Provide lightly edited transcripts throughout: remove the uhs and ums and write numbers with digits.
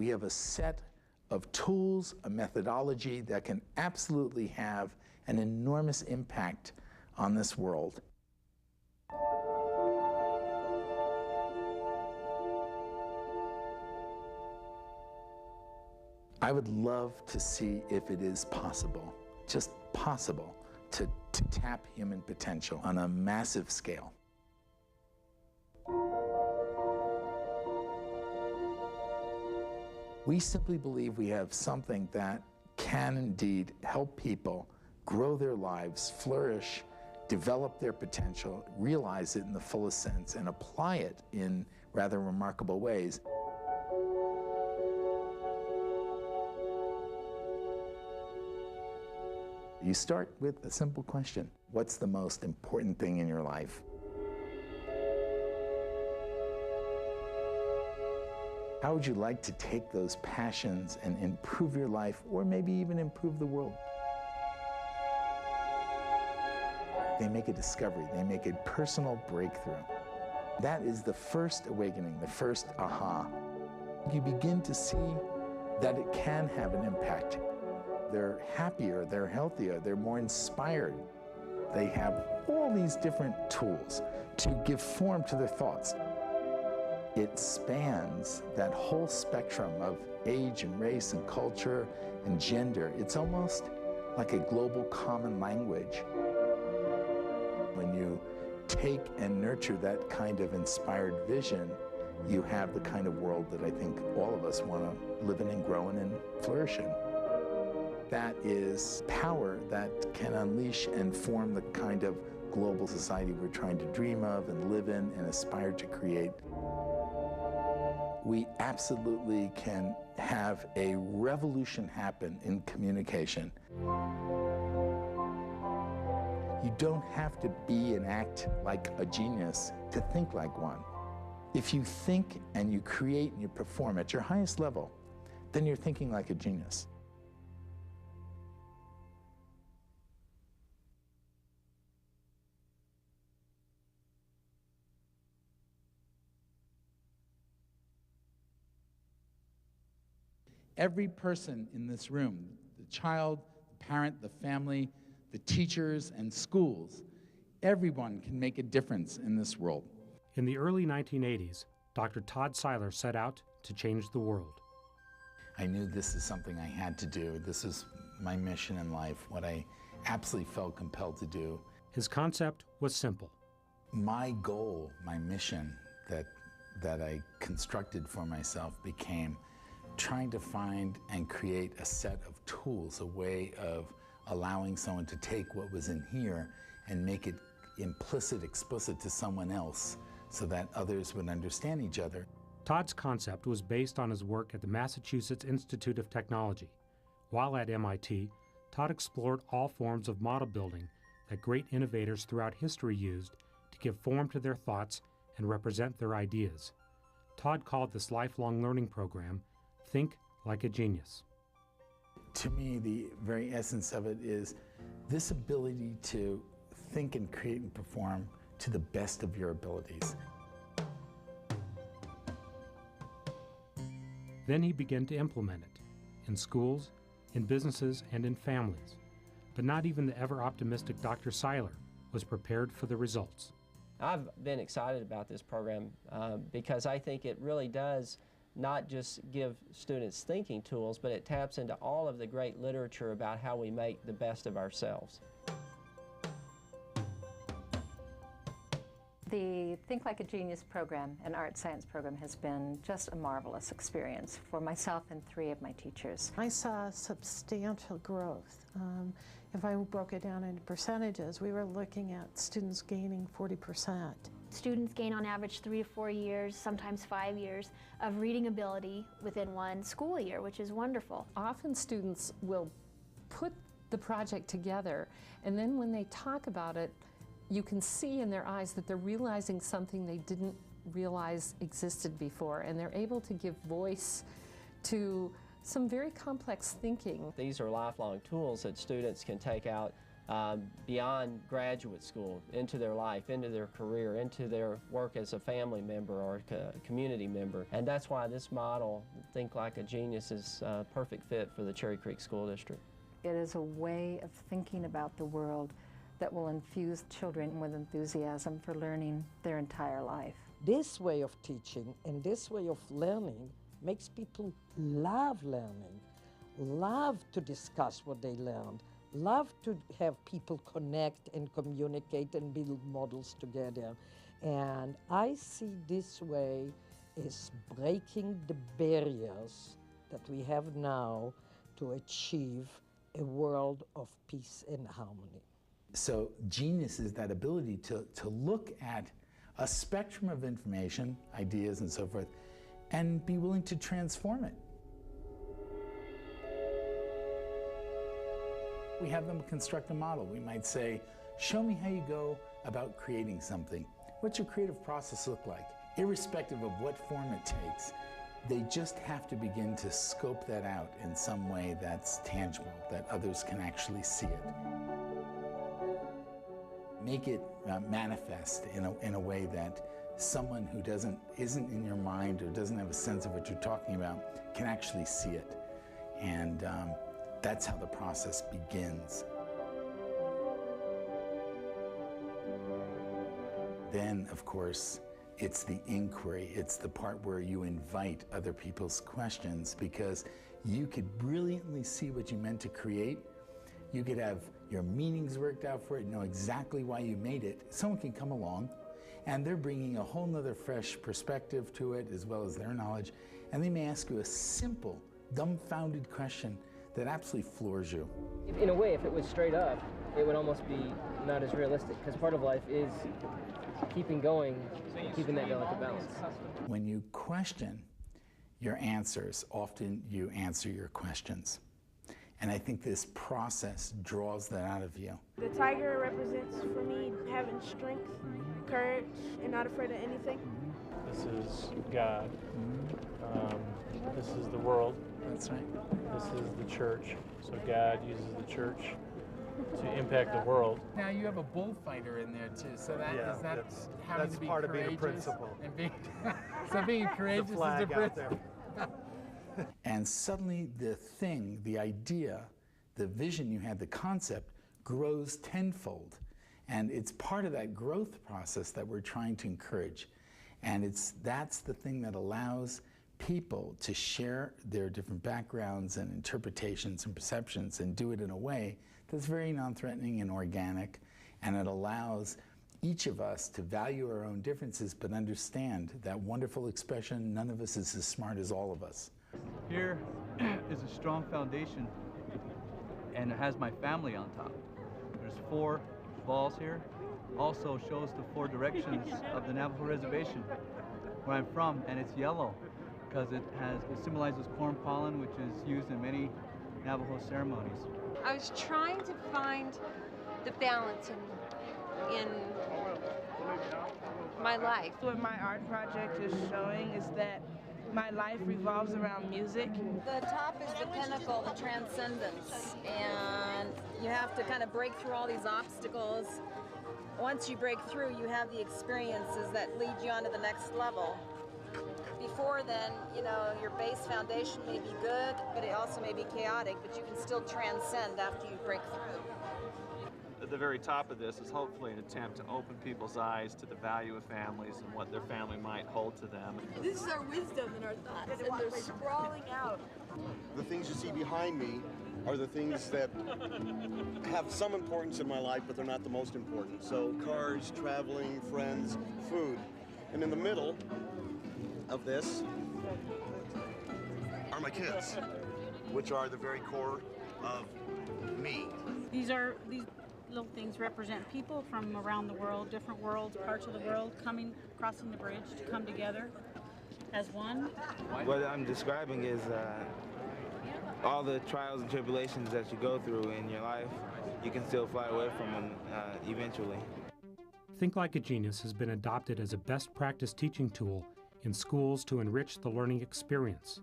We have a set of tools, a methodology that can absolutely have an enormous impact on this world. I would love to see if it is possible, just possible, to tap human potential on a massive scale. We simply believe we have something that can indeed help people grow their lives, flourish, develop their potential, realize it in the fullest sense, and apply it in rather remarkable ways. You start with a simple question. What's the most important thing in your life? How would you like to take those passions and improve your life, or maybe even improve the world? They make a discovery, they make a personal breakthrough. That is the first awakening, the first aha. You begin to see that it can have an impact. They're happier, they're healthier, they're more inspired. They have all these different tools to give form to their thoughts. It spans that whole spectrum of age and race and culture and gender. It's almost like a global common language. When you take and nurture that kind of inspired vision, you have the kind of world that I think all of us want to live in and grow in and flourish in. That is power that can unleash and form the kind of global society we're trying to dream of and live in and aspire to create. We absolutely can have a revolution happen in communication. You don't have to be and act like a genius to think like one. If you think and you create and you perform at your highest level, then you're thinking like a genius. Every person in this room, the child, the parent, the family, the teachers and schools, everyone can make a difference in this world. In the early 1980s, Dr. Todd Seiler set out to change the world. I knew this is something I had to do. This is my mission in life, what I absolutely felt compelled to do. His concept was simple. My goal, my mission that I constructed for myself became trying to find and create a set of tools, a way of allowing someone to take what was in here and make it implicit, explicit to someone else so that others would understand each other. Todd's concept was based on his work at the Massachusetts Institute of Technology. While at MIT, Todd explored all forms of model building that great innovators throughout history used to give form to their thoughts and represent their ideas. Todd called this lifelong learning program Think Like a Genius. To me, the very essence of it is this ability to think and create and perform to the best of your abilities. Then he began to implement it in schools, in businesses, and in families. But not even the ever-optimistic Dr. Seiler was prepared for the results. I've been excited about this program because I think it really does not just give students thinking tools, but it taps into all of the great literature about how we make the best of ourselves. The Think Like a Genius program, an art science program, has been just a marvelous experience for myself and 3 of my teachers. I saw substantial growth. If I broke it down into percentages, we were looking at students gaining 40%. Students gain on average 3 to 4 years, sometimes 5 years, of reading ability within one school year, which is wonderful. Often students will put the project together, and then when they talk about it, you can see in their eyes that they're realizing something they didn't realize existed before, and they're able to give voice to some very complex thinking. These are lifelong tools that students can take out beyond graduate school, into their life, into their career, into their work as a family member or a community member. And that's why this model, Think Like a Genius, is a perfect fit for the Cherry Creek School District. It is a way of thinking about the world that will infuse children with enthusiasm for learning their entire life. This way of teaching and this way of learning makes people love learning, love to discuss what they learned, love to have people connect and communicate and build models together. And I see this way as breaking the barriers that we have now to achieve a world of peace and harmony. So genius is that ability to look at a spectrum of information, ideas and so forth, and be willing to transform it. We have them construct a model. We might say, show me how you go about creating something. What's your creative process look like? Irrespective of what form it takes, they just have to begin to scope that out in some way that's tangible, that others can actually see it. Make it manifest in a way that someone who isn't in your mind or doesn't have a sense of what you're talking about can actually see it. And that's how the process begins. Then, of course, it's the inquiry. It's the part where you invite other people's questions, because you could brilliantly see what you meant to create. You could have your meanings worked out for it, know exactly why you made it. Someone can come along and they're bringing a whole nother fresh perspective to it, as well as their knowledge, and they may ask you a simple, dumbfounded question that absolutely floors you. In a way, if it was straight up, it would almost be not as realistic, because part of life is keeping going, keeping that delicate balance. When you question your answers, often you answer your questions. And I think this process draws that out of you. The tiger represents, for me, having strength, courage, and not afraid of anything. This is God. This is the world. That's right. This is the church. So God uses the church to impact the world. Now you have a bullfighter in there too, so Yeah, is that having that's to be part courageous? of being a principal. And being, so being courageous The flag is a out principle. And suddenly the thing, the idea, the vision you had, the concept, grows tenfold. And it's part of that growth process that we're trying to encourage. And that's the thing that allows people to share their different backgrounds and interpretations and perceptions and do it in a way that's very non-threatening and organic. And it allows each of us to value our own differences, but understand that wonderful expression, none of us is as smart as all of us. Here is a strong foundation, and it has my family on top. There's 4 balls here. Also shows the 4 directions of the Navajo Reservation, where I'm from, and it's yellow because it symbolizes corn pollen, which is used in many Navajo ceremonies. I was trying to find the balance in my life. What my art project is showing is that my life revolves around music. The top is the pinnacle, the transcendence, and you have to kind of break through all these obstacles. Once you break through, you have the experiences that lead you on to the next level. Before then, you know, your base foundation may be good, but it also may be chaotic, but you can still transcend after you break through. At the very top of this is hopefully an attempt to open people's eyes to the value of families and what their family might hold to them. This is our wisdom and our thoughts, and they're sprawling out. The things you see behind me are the things that have some importance in my life, but they're not the most important. So cars, traveling, friends, food. And in the middle of this are my kids, which are the very core of me. These little things represent people from around the world, different worlds, parts of the world, crossing the bridge to come together as one. What I'm describing is all the trials and tribulations that you go through in your life, you can still fly away from them eventually. Think Like a Genius has been adopted as a best practice teaching tool in schools to enrich the learning experience.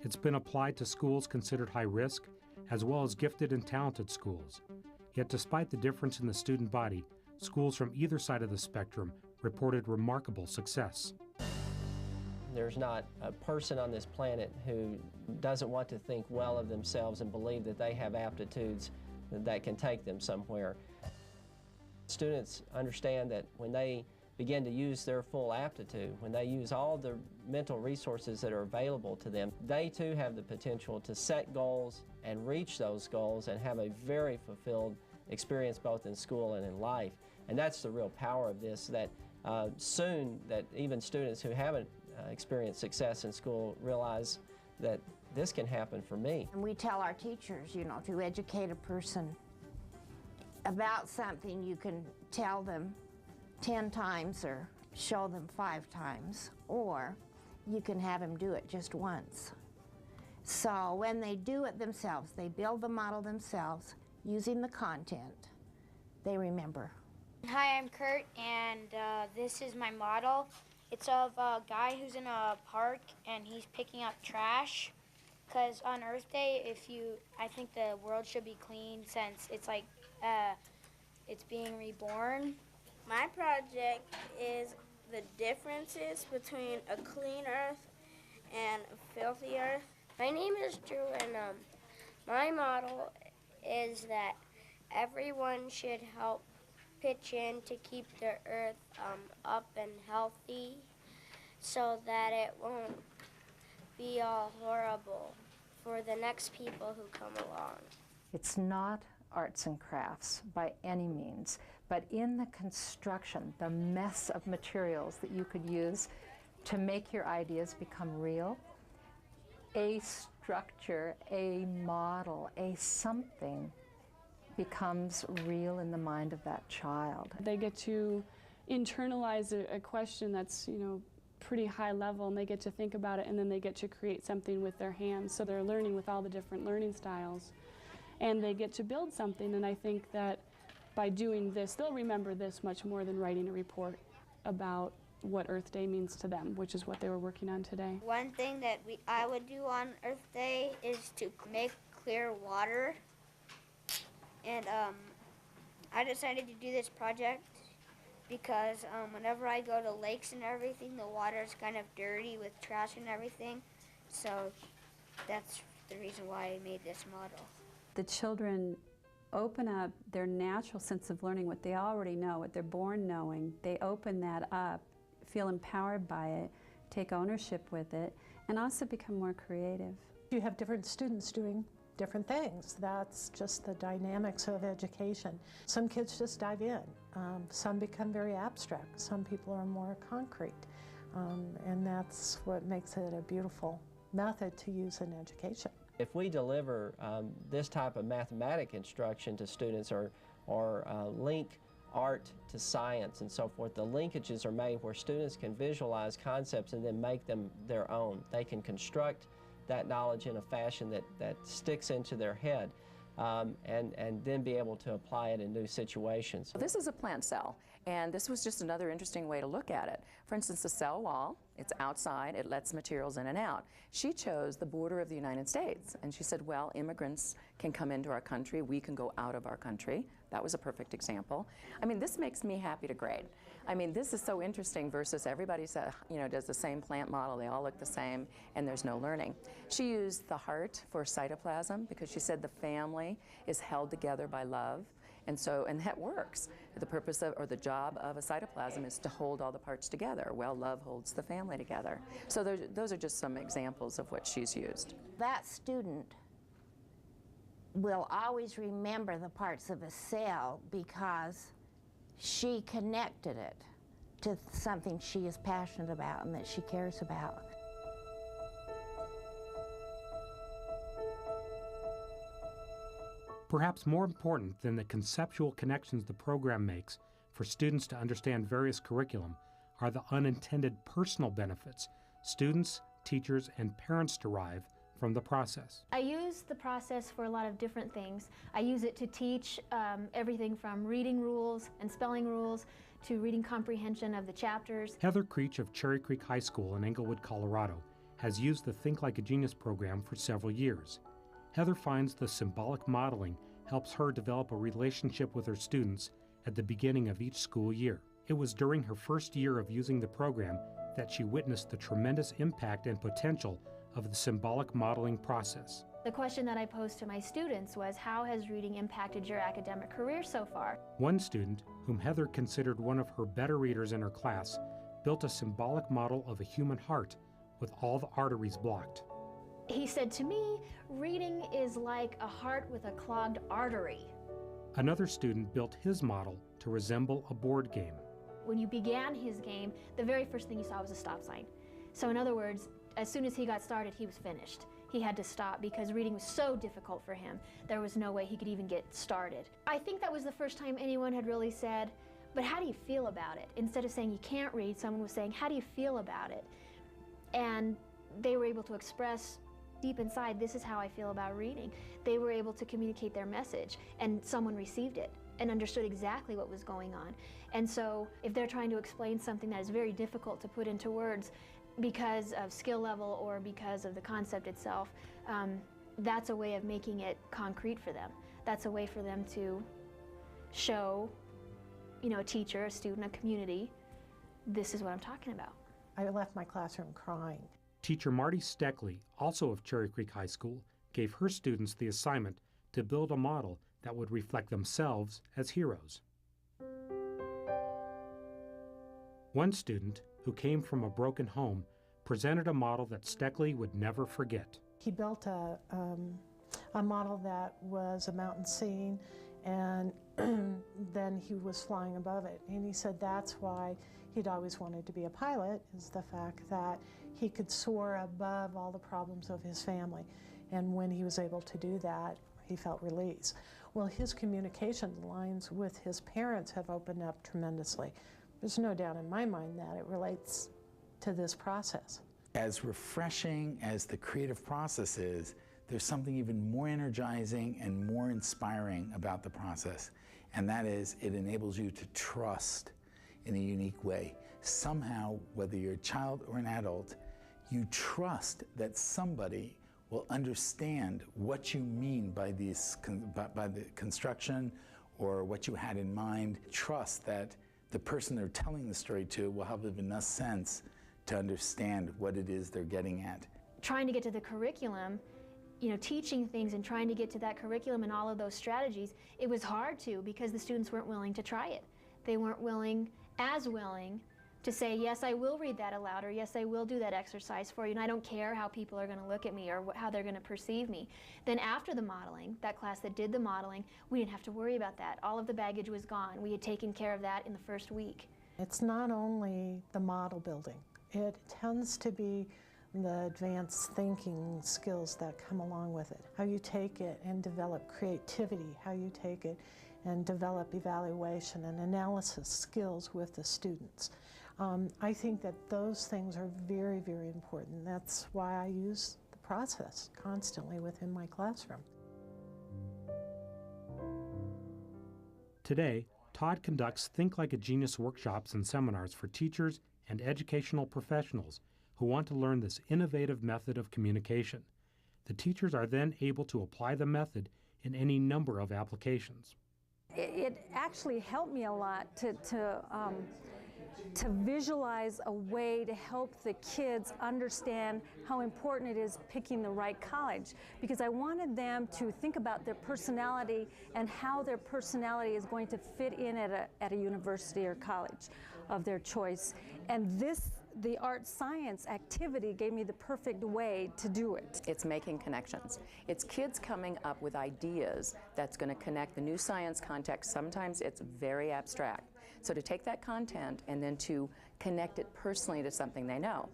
It's been applied to schools considered high risk, as well as gifted and talented schools. Yet despite the difference in the student body, schools from either side of the spectrum reported remarkable success. There's not a person on this planet who doesn't want to think well of themselves and believe that they have aptitudes that can take them somewhere. Students understand that when they begin to use their full aptitude, when they use all the mental resources that are available to them, they too have the potential to set goals and reach those goals and have a very fulfilled experience both in school and in life. And that's the real power of this, that soon that even students who haven't experienced success in school realize that this can happen for me. And we tell our teachers, you know, to educate a person about something, you can tell them 10 times or show them 5 times, or you can have them do it just once. So when they do it themselves, they build the model themselves using the content, they remember. Hi, I'm Kurt, and this is my model. It's of a guy who's in a park and he's picking up trash. Because on Earth Day, I think the world should be clean since it's like it's being reborn. My project is the differences between a clean earth and a filthy earth. My name is Drew, and my model is that everyone should help pitch in to keep the earth up and healthy so that it won't be all horrible for the next people who come along. It's not arts and crafts by any means, but in the construction, the mess of materials that you could use to make your ideas become real, a structure, a model, a something becomes real in the mind of that child. They get to internalize a question that's, you know, pretty high level, and they get to think about it, and then they get to create something with their hands. So they're learning with all the different learning styles, and they get to build something. And I think that by doing this, they'll remember this much more than writing a report about what Earth Day means to them, which is what they were working on today. One thing that I would do on Earth Day is to make clear water. And I decided to do this project because whenever I go to lakes and everything, the water is kind of dirty with trash and everything. So that's the reason why I made this model. The children open up their natural sense of learning, what they already know, what they're born knowing. They open that up, feel empowered by it, take ownership with it, and also become more creative. You have different students doing different things. That's just the dynamics of education. Some kids just dive in. Some become very abstract. Some people are more concrete. And that's what makes it a beautiful method to use in education. If we deliver this type of mathematic instruction to students or link art to science and so forth, the linkages are made where students can visualize concepts and then make them their own. They can construct that knowledge in a fashion that sticks into their head and then be able to apply it in new situations. This is a plant cell, and this was just another interesting way to look at it. For instance, the cell wall, it's outside, it lets materials in and out. She chose the border of the United States, and she said, well, immigrants can come into our country, we can go out of our country. That was a perfect example. I mean, this makes me happy to grade. I mean, this is so interesting versus everybody does the same plant model, they all look the same, and there's no learning. She used the heart for cytoplasm because she said the family is held together by love, and that works. The purpose of, or the job of a cytoplasm is to hold all the parts together. Well, love holds the family together. So those are just some examples of what she's used. That student will always remember the parts of a cell because she connected it to something she is passionate about and that she cares about. Perhaps more important than the conceptual connections the program makes for students to understand various curriculum are the unintended personal benefits students, teachers, and parents derive from the process. I use the process for a lot of different things. I use it to teach everything from reading rules and spelling rules to reading comprehension of the chapters. Heather Creech of Cherry Creek High School in Englewood, Colorado, has used the Think Like a Genius program for several years. Heather finds the symbolic modeling helps her develop a relationship with her students at the beginning of each school year. It was during her first year of using the program that she witnessed the tremendous impact and potential of the symbolic modeling process. The question that I posed to my students was, how has reading impacted your academic career so far? One student, whom Heather considered one of her better readers in her class, built a symbolic model of a human heart with all the arteries blocked. He said to me, reading is like a heart with a clogged artery. Another student built his model to resemble a board game. When you began his game, the very first thing you saw was a stop sign. So in other words, as soon as he got started, he was finished. He had to stop because reading was so difficult for him. There was no way he could even get started. I think that was the first time anyone had really said, but how do you feel about it? Instead of saying you can't read, someone was saying, how do you feel about it? And they were able to express deep inside, this is how I feel about reading. They were able to communicate their message, and someone received it and understood exactly what was going on. And so if they're trying to explain something that is very difficult to put into words because of skill level or because of the concept itself, that's a way of making it concrete for them. That's a way for them to show, you know, a teacher, a student, a community, this is what I'm talking about. I left my classroom crying. Teacher Marty Steckley, also of Cherry Creek High School, gave her students the assignment to build a model that would reflect themselves as heroes. One student, who came from a broken home, presented a model that Steckley would never forget. He built a model that was a mountain scene, and then he was flying above it. And he said that's why he'd always wanted to be a pilot, is the fact that he could soar above all the problems of his family. And when he was able to do that, he felt release. Well, his communication lines with his parents have opened up tremendously. There's no doubt in my mind that it relates to this process. As refreshing as the creative process is, there's something even more energizing and more inspiring about the process, and that is it enables you to trust in a unique way. Somehow, whether you're a child or an adult, you trust that somebody will understand what you mean by by the construction or what you had in mind. Trust that the person they're telling the story to will have enough sense to understand what it is they're getting at. Trying to get to the curriculum, you know, teaching things and trying to get to that curriculum and all of those strategies, it was hard to because the students weren't willing to try it. They weren't willing to say, yes, I will read that aloud, or yes, I will do that exercise for you, and I don't care how people are going to look at me or how they're going to perceive me. Then after the modeling, that class that did the modeling, we didn't have to worry about that. All of the baggage was gone. We had taken care of that in the first week. It's not only the model building. It tends to be the advanced thinking skills that come along with it. How you take it and develop creativity, how you take it and develop evaluation and analysis skills with the students. I think that those things are very, very important. That's why I use the process constantly within my classroom. Today, Todd conducts Think Like a Genius workshops and seminars for teachers and educational professionals who want to learn this innovative method of communication. The teachers are then able to apply the method in any number of applications. It actually helped me a lot to visualize a way to help the kids understand how important it is picking the right college, because I wanted them to think about their personality and how their personality is going to fit in at a university or college of their choice. And the art science activity gave me the perfect way to do it. It's making connections. It's kids coming up with ideas that's going to connect the new science context. Sometimes it's very abstract. So to take that content and then to connect it personally to something they know.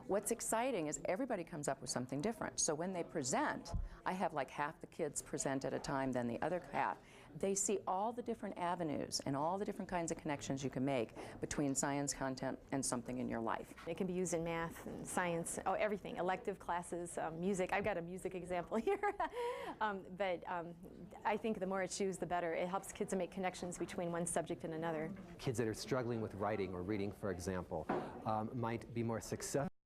What's exciting is everybody comes up with something different. So when they present, I have like half the kids present at a time than the other half. They see all the different avenues and all the different kinds of connections you can make between science content and something in your life. It can be used in math and science, everything, elective classes, music. I've got a music example here. But I think the more it's used, the better. It helps kids to make connections between one subject and another. Kids that are struggling with writing or reading, for example, might be more successful